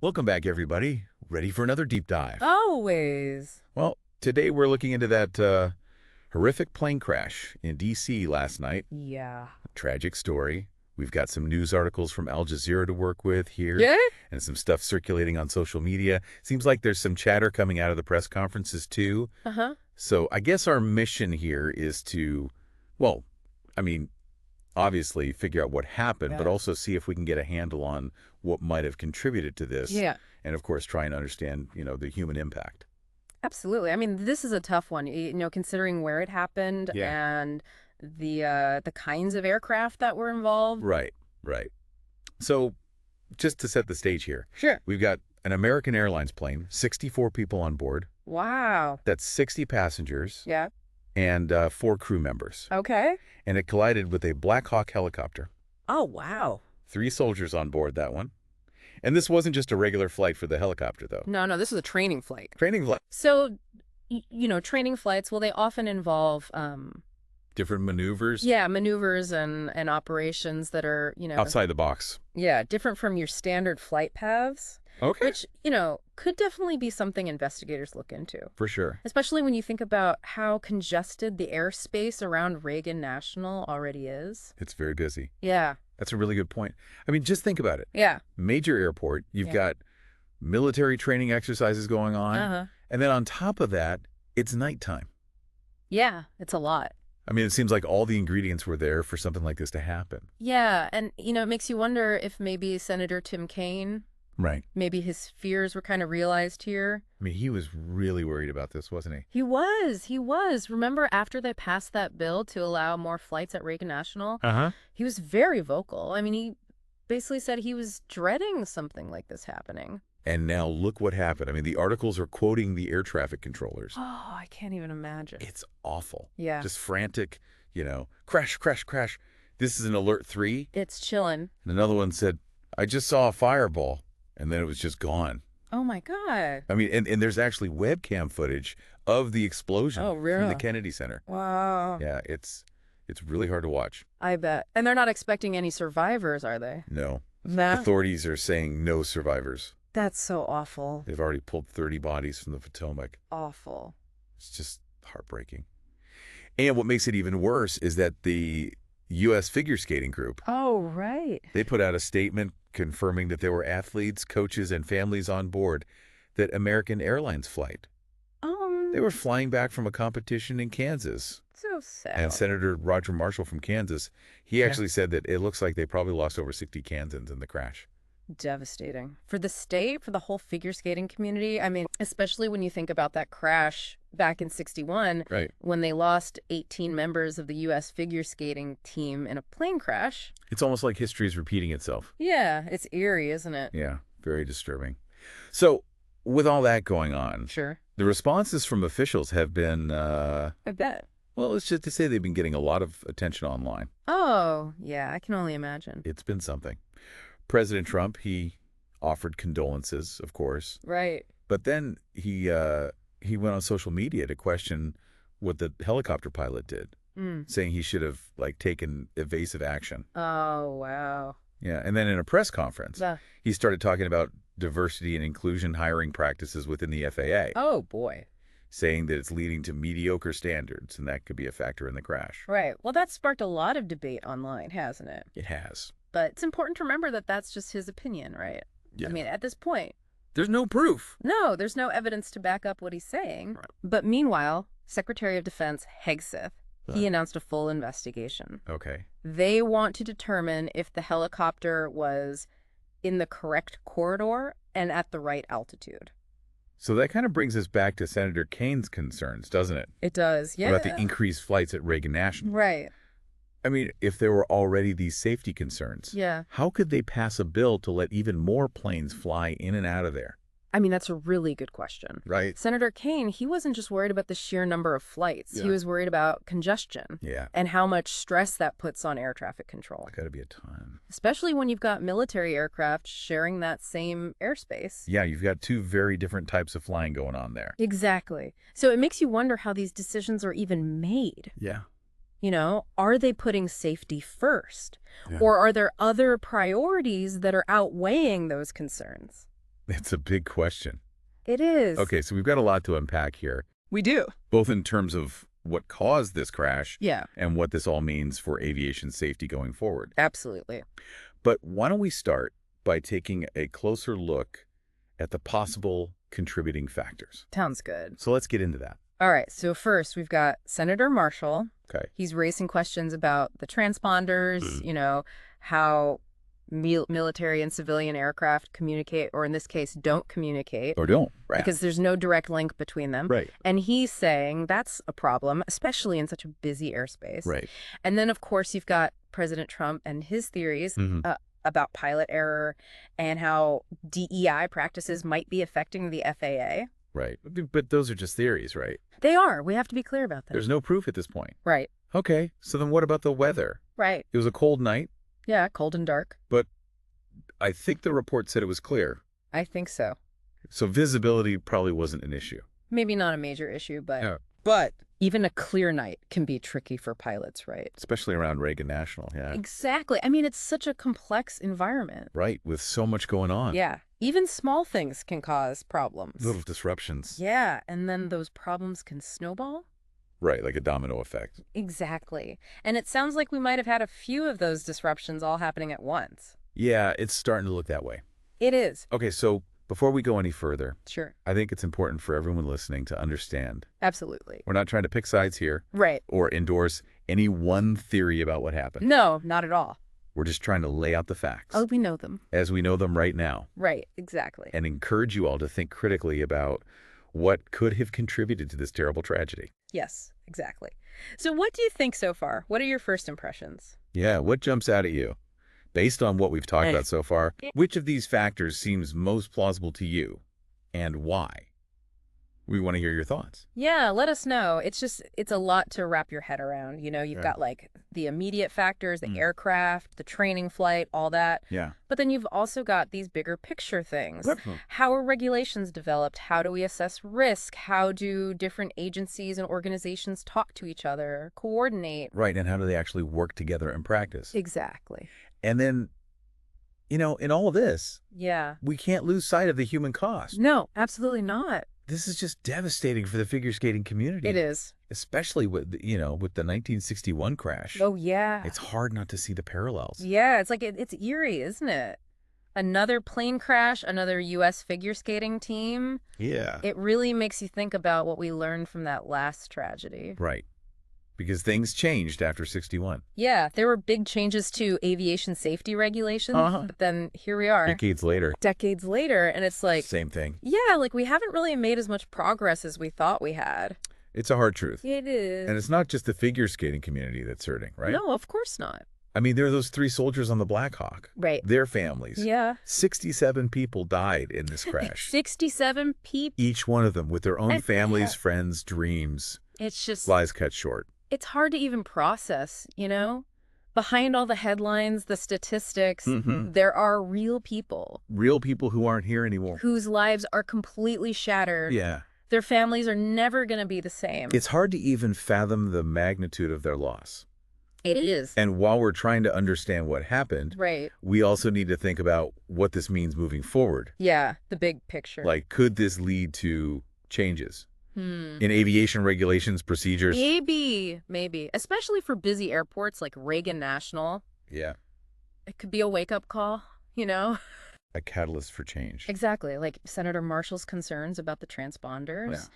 Welcome back, everybody. Ready for another deep dive? Always. Well, today we're looking into that horrific plane crash in D.C. last night. Yeah. Tragic story. We've got some news articles from Al Jazeera to work with here. Yeah? And some stuff circulating on social media. Seems like there's some chatter coming out of the press conferences, too. Uh-huh. So I guess our mission here is to, well, I mean, obviously figure out what happened, but also see if we can get a handle on what might have contributed to this. Yeah. And, of course, try and understand, the human impact. Absolutely. I mean, this is a tough one, considering where it happened and the kinds of aircraft that were involved. Right, right. So just to set the stage here. Sure. We've got an American Airlines plane, 64 people on board. Wow. That's 60 passengers. Yeah. And 4 crew members. Okay. And it collided with a Black Hawk helicopter. Oh, wow. 3 soldiers on board that one. And this wasn't just a regular flight for the helicopter, though. No, this is a training flight. Training flight. So, training flights, well, they often involve Different maneuvers. yeah, maneuvers and operations that are, Outside the box. yeah, different from your standard flight paths. Okay. Which, could definitely be something investigators look into. For sure. Especially when you think about how congested the airspace around Reagan National already is. It's very busy. Yeah. That's a really good point. I mean, just think about it. Yeah. Major airport, you've got military training exercises going on. Uh-huh. And then on top of that, it's nighttime. Yeah, it's a lot. I mean, it seems like all the ingredients were there for something like this to happen. Yeah, and, it makes you wonder if maybe Senator Tim Kaine, Right. maybe his fears were kind of realized here. I mean, he was really worried about this, wasn't he? He was. Remember after they passed that bill to allow more flights at Reagan National? Uh-huh. He was very vocal. I mean, he basically said he was dreading something like this happening. And now look what happened. I mean, the articles are quoting the air traffic controllers. Oh, I can't even imagine. It's awful. Yeah. Just frantic, crash, crash, crash. This is an alert 3. It's chilling. And another one said, I just saw a fireball. And then it was just gone. Oh, my God. I mean, and there's actually webcam footage of the explosion Oh, really? from the Kennedy Center. Wow. Yeah, it's really hard to watch. I bet. And they're not expecting any survivors, are they? No. Nah. Authorities are saying no survivors. That's so awful. They've already pulled 30 bodies from the Potomac. Awful. It's just heartbreaking. And what makes it even worse is that the U.S. figure skating group, Oh, right. they put out a statement confirming that there were athletes, coaches, and families on board that American Airlines flight. They were flying back from a competition in Kansas. So sad. And Senator Roger Marshall from Kansas, he actually said that it looks like they probably lost over 60 Kansans in the crash. Devastating. For the state, for the whole figure skating community. I mean, especially when you think about that crash back in '61, Right. when they lost 18 members of the U.S. figure skating team in a plane crash. It's almost like history is repeating itself. Yeah, it's eerie, isn't it? Yeah, very disturbing. So, with all that going on, Sure. the responses from officials have been, I bet. well, let's just to say they've been getting a lot of attention online. Oh, yeah, I can only imagine. It's been something. President Trump, he offered condolences, of course, Right. but then he went on social media to question what the helicopter pilot did, saying he should have taken evasive action. Oh, wow. Yeah, and then in a press conference, Uh, he started talking about diversity and inclusion hiring practices within the FAA, oh, boy. saying that it's leading to mediocre standards, and that could be a factor in the crash. Right. Well, that's sparked a lot of debate online, hasn't it? It has. But it's important to remember that that's just his opinion, right? Yeah. I mean, at this point, There's no proof. no, there's no evidence to back up what he's saying. Right. But meanwhile, Secretary of Defense Hegseth, he announced a full investigation. Okay. They want to determine if the helicopter was in the correct corridor and at the right altitude. So that kind of brings us back to Senator Kaine's concerns, doesn't it? It does, yeah. About the increased flights at Reagan National. Right. I mean, if there were already these safety concerns, Yeah. how could they pass a bill to let even more planes fly in and out of there? I mean, that's a really good question. Right. Senator Kaine, he wasn't just worried about the sheer number of flights. He was worried about congestion and how much stress that puts on air traffic control. Got to be a ton. Especially when you've got military aircraft sharing that same airspace. Yeah, you've got two very different types of flying going on there. Exactly. So it makes you wonder how these decisions are even made. Yeah. You know, are they putting safety first? Or are there other priorities that are outweighing those concerns? It's a big question. It is. Okay, so we've got a lot to unpack here. We do. Both in terms of what caused this crash and what this all means for aviation safety going forward. Absolutely. But why don't we start by taking a closer look at the possible contributing factors? Sounds good. So let's get into that. All right, so first we've got Senator Marshall. Okay. He's raising questions about the transponders, you know, how military and civilian aircraft communicate, or in this case, don't communicate. Or don't, right. Because there's no direct link between them. Right. And he's saying that's a problem, especially in such a busy airspace. Right. And then, of course, you've got President Trump and his theories about pilot error and how DEI practices might be affecting the FAA. Right. But those are just theories, right? They are. We have to be clear about that. There's no proof at this point. Right. Okay. So then what about the weather? Right. It was a cold night. Yeah, cold and dark. But I think the report said it was clear. I think so. So visibility probably wasn't an issue. Maybe not a major issue, but Yeah. but even a clear night can be tricky for pilots, right? Especially around Reagan National, yeah. Exactly. I mean, it's such a complex environment. Right, with so much going on. Yeah. Even small things can cause problems. Little disruptions. Yeah, and then those problems can snowball. Right, like a domino effect. Exactly. And it sounds like we might have had a few of those disruptions all happening at once. Yeah, it's starting to look that way. It is. Okay, so before we go any further, Sure. I think it's important for everyone listening to understand. Absolutely. We're not trying to pick sides here. Right. Or endorse any one theory about what happened. No, not at all. We're just trying to lay out the facts. Oh, we know them. As we know them right now. Right, exactly. And encourage you all to think critically about what could have contributed to this terrible tragedy. Yes, exactly. So what do you think so far? What are your first impressions? Yeah, what jumps out at you? Based on what we've talked about so far, which of these factors seems most plausible to you and why? We want to hear your thoughts. Yeah, let us know. It's a lot to wrap your head around. You know, you've got like the immediate factors, the aircraft, the training flight, all that. Yeah. But then you've also got these bigger picture things. How are regulations developed? How do we assess risk? How do different agencies and organizations talk to each other, coordinate? Right, and how do they actually work together in practice? Exactly. And then, you know, in all of this, Yeah. we can't lose sight of the human cost. No, absolutely not. This is just devastating for the figure skating community. It is. Especially with, you know, with the 1961 crash. Oh, yeah. It's hard not to see the parallels. Yeah, it's like it's eerie, isn't it? Another plane crash, another U.S. figure skating team. Yeah. It really makes you think about what we learned from that last tragedy. Right. Because things changed after 61. Yeah, there were big changes to aviation safety regulations, but then here we are. Decades later. Decades later, and it's like... Same thing. Yeah, like we haven't really made as much progress as we thought we had. It's a hard truth. It is. And it's not just the figure skating community that's hurting, right? No, of course not. I mean, there are those 3 soldiers on the Black Hawk. Right. Their families. Yeah. 67 people died in this crash. 67 people. Each one of them with their own families, friends, dreams. It's just... Lives cut short. It's hard to even process, you know? Behind all the headlines, the statistics, there are real people. Real people who aren't here anymore. Whose lives are completely shattered. Yeah. Their families are never going to be the same. It's hard to even fathom the magnitude of their loss. It is. And while we're trying to understand what happened, we also need to think about what this means moving forward. Yeah, the big picture. Like, could this lead to changes in aviation regulations, procedures? Maybe. Especially for busy airports like Reagan National. Yeah. It could be a wake-up call, you know? A catalyst for change. Exactly. Like Senator Marshall's concerns about the transponders.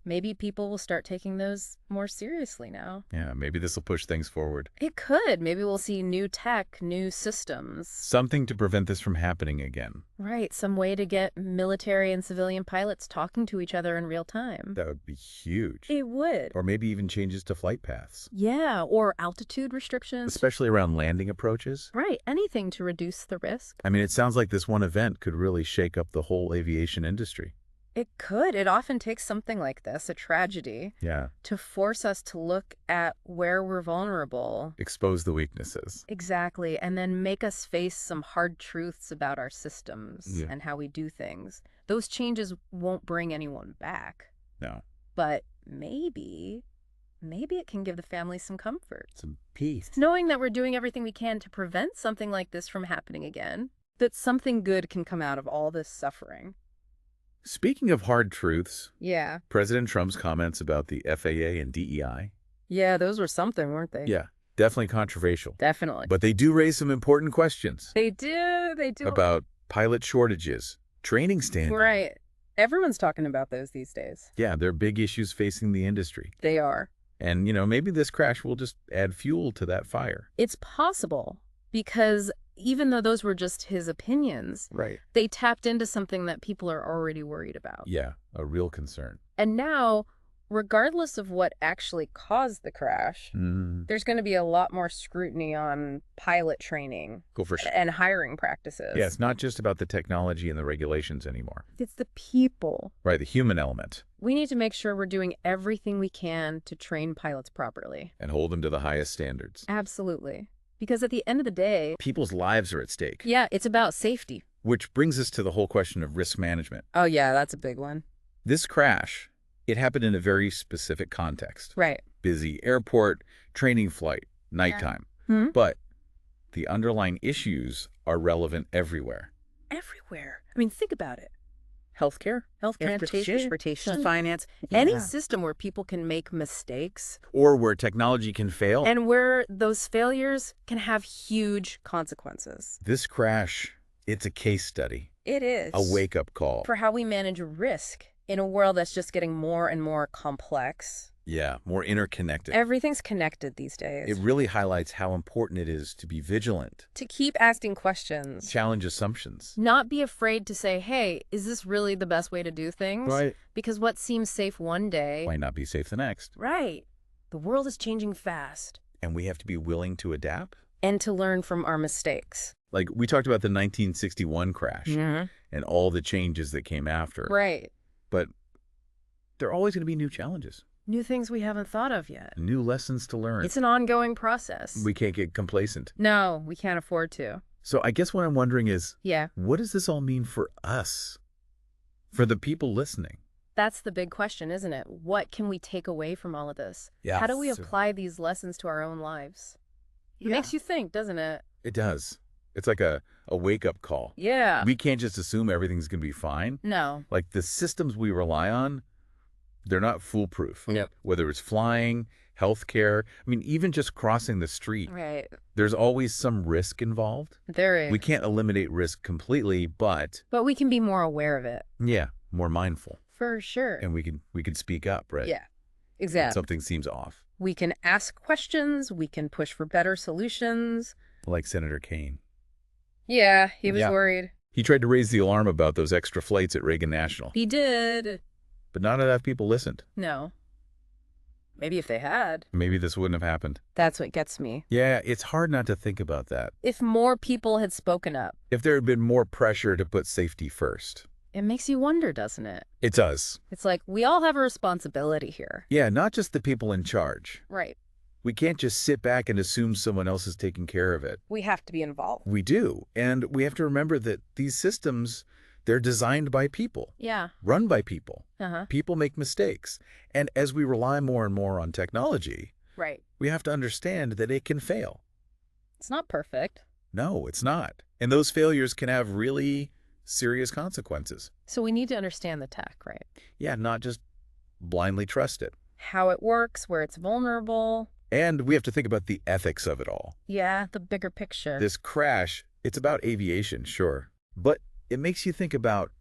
Maybe people will start taking those more seriously now. Yeah, maybe this will push things forward. It could. Maybe we'll see new tech, new systems. Something to prevent this from happening again. Right, some way to get military and civilian pilots talking to each other in real time. That would be huge. It would. Or maybe even changes to flight paths. Yeah, or altitude restrictions. Especially around landing approaches. Right, anything to reduce the risk. I mean, it sounds like this one event could really shake up the whole aviation industry. It could. It often takes something like this, a tragedy, Yeah. to force us to look at where we're vulnerable. Expose the weaknesses. Exactly, and then make us face some hard truths about our systems Yeah. and how we do things. Those changes won't bring anyone back, No. but maybe it can give the family some comfort. Some peace. Knowing that we're doing everything we can to prevent something like this from happening again, that something good can come out of all this suffering. Speaking of hard truths, Yeah. President Trump's comments about the FAA and DEI. Yeah, those were something, weren't they? Yeah, definitely controversial. Definitely. But they do raise some important questions. They do. About pilot shortages, training standards. Right. Everyone's talking about those these days. Yeah, they're big issues facing the industry. They are. And, maybe this crash will just add fuel to that fire. It's possible because even though those were just his opinions, Right. they tapped into something that people are already worried about. Yeah, a real concern. And now, regardless of what actually caused the crash, there's going to be a lot more scrutiny on pilot training Go for sure. and hiring practices. Yeah, it's not just about the technology and the regulations anymore. It's the people. Right, the human element. We need to make sure we're doing everything we can to train pilots properly. And hold them to the highest standards. Absolutely. Because at the end of the day, People's lives are at stake. yeah, it's about safety. Which brings us to the whole question of risk management. Oh, yeah, that's a big one. This crash, it happened in a very specific context. Right. Busy airport, training flight, nighttime. Hmm? But the underlying issues are relevant everywhere. Everywhere. I mean, think about it. Healthcare, Transportation, finance. any system where people can make mistakes Or where technology can fail. and where those failures can have huge consequences. This crash, it's a case study, It is. a wake-up call. For how we manage risk in a world that's just getting more and more complex. Yeah, more interconnected. Everything's connected these days. It really highlights how important it is to be vigilant, To keep asking questions. challenge assumptions. Not be afraid to say, hey, is this really the best way to do things? Right. Because what seems safe one day... Might not be safe the next. Right. The world is changing fast. And we have to be willing to adapt. And to learn from our mistakes. Like, we talked about the 1961 crash and all the changes that came after. Right. But there are always going to be new challenges, New things we haven't thought of yet. new lessons to learn. It's an ongoing process. We can't get complacent. No, we can't afford to. So I guess what I'm wondering is, Yeah, what does this all mean for us? For the people listening? that's the big question, isn't it? What can we take away from all of this? Yeah. How do we apply these lessons to our own lives? It makes you think, doesn't it? It does. It's like a wake-up call. Yeah. We can't just assume everything's going to be fine. No. Like, the systems we rely on, they're not foolproof. Yep. Whether it's flying, healthcare, I mean, even just crossing the street, Right. there's always some risk involved. There is. We can't eliminate risk completely, but But we can be more aware of it. yeah, more mindful. For sure. And we can speak up, right? Yeah. When Exactly. something seems off. We can ask questions. We can push for better solutions. Like Senator Kane. Yeah, he was Yeah. worried. He tried to raise the alarm about those extra flights at Reagan National, He did. but not enough people listened. No. Maybe if they had. Maybe this wouldn't have happened. That's what gets me. Yeah, it's hard not to think about that. If more people had spoken up, If there had been more pressure to put safety first. it makes you wonder, doesn't it? It does. It's like we all have a responsibility here. Yeah, not just the people in charge. Right. We can't just sit back and assume someone else is taking care of it. We have to be involved. We do. And we have to remember that these systems, they're designed by people, Yeah. run by people. Uh-huh. People make mistakes. And as we rely more and more on technology, Right. we have to understand that it can fail. It's not perfect. No, it's not. And those failures can have really serious consequences. So we need to understand the tech, right? Yeah, not just blindly trust it. How it works, where it's vulnerable. And we have to think about the ethics of it all. Yeah, the bigger picture. This crash, it's about aviation, sure. But it makes you think about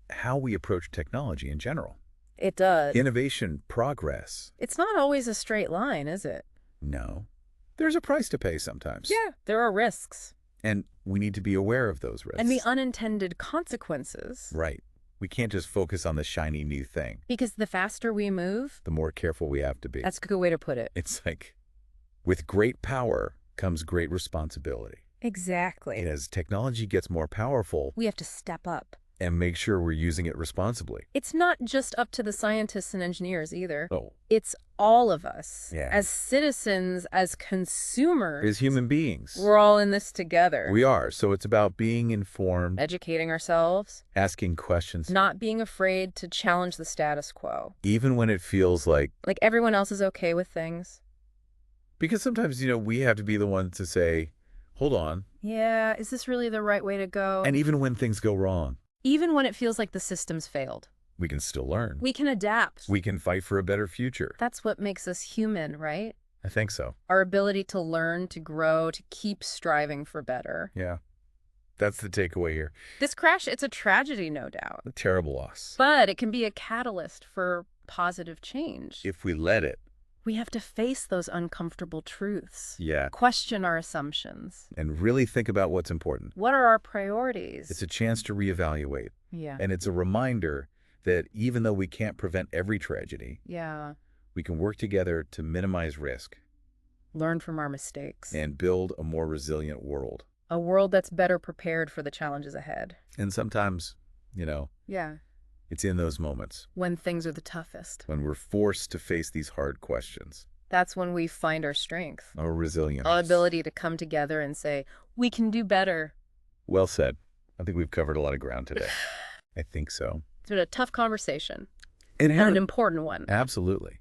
how we approach technology in general. It does. Innovation, progress. It's not always a straight line, is it? No. There's a price to pay sometimes. Yeah, there are risks. And we need to be aware of those risks. And the unintended consequences. Right. We can't just focus on the shiny new thing. Because the faster we move, The more careful we have to be. that's a good way to put it. It's like, with great power comes great responsibility. Exactly. And as technology gets more powerful, We have to step up. and make sure we're using it responsibly. It's not just up to the scientists and engineers either. Oh. It's all of us. Yeah. As citizens, as consumers. As human beings. We're all in this together. We are. So it's about being informed, Educating ourselves, asking questions, not being afraid to challenge the status quo. even when it feels like, Everyone else is okay with things. because sometimes, we have to be the ones to say, hold on. Yeah, is this really the right way to go? And even when things go wrong, even when it feels like the system's failed, we can still learn. we can adapt. We can fight for a better future. That's what makes us human, right? I think so. Our ability to learn, to grow, to keep striving for better. Yeah. That's the takeaway here. This crash, it's a tragedy, no doubt. A terrible loss. But it can be a catalyst for positive change. If we let it. We have to face those uncomfortable truths. Yeah. Question our assumptions. And really think about what's important. What are our priorities? It's a chance to reevaluate. Yeah. And it's a reminder that even though we can't prevent every tragedy, Yeah. we can work together to minimize risk Learn from our mistakes. and build a more resilient world. A world that's better prepared for the challenges ahead. And sometimes, Yeah. it's in those moments When things are the toughest. when we're forced to face these hard questions. That's when we find our strength. Our resilience. Our ability to come together and say, we can do better. Well said. I think we've covered a lot of ground today. I think so. It's been a tough conversation. And And an important one. Absolutely.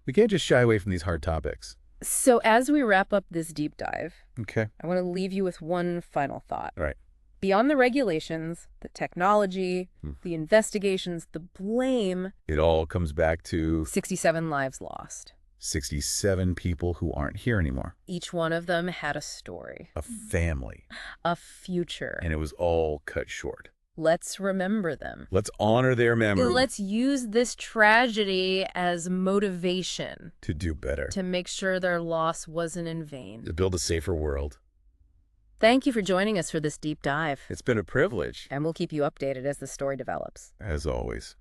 We can't just shy away from these hard topics. So as we wrap up this deep dive, Okay. I want to leave you with one final thought. All right. Beyond the regulations, the technology, the investigations, the blame, It all comes back to 67 lives lost. 67 people who aren't here anymore. Each one of them had a story, A family. a future. And it was all cut short. Let's remember them. Let's honor their memory. Let's use this tragedy as motivation to do better. to make sure their loss wasn't in vain. To build a safer world. Thank you for joining us for this deep dive. It's been a privilege, And we'll keep you updated as the story develops. as always.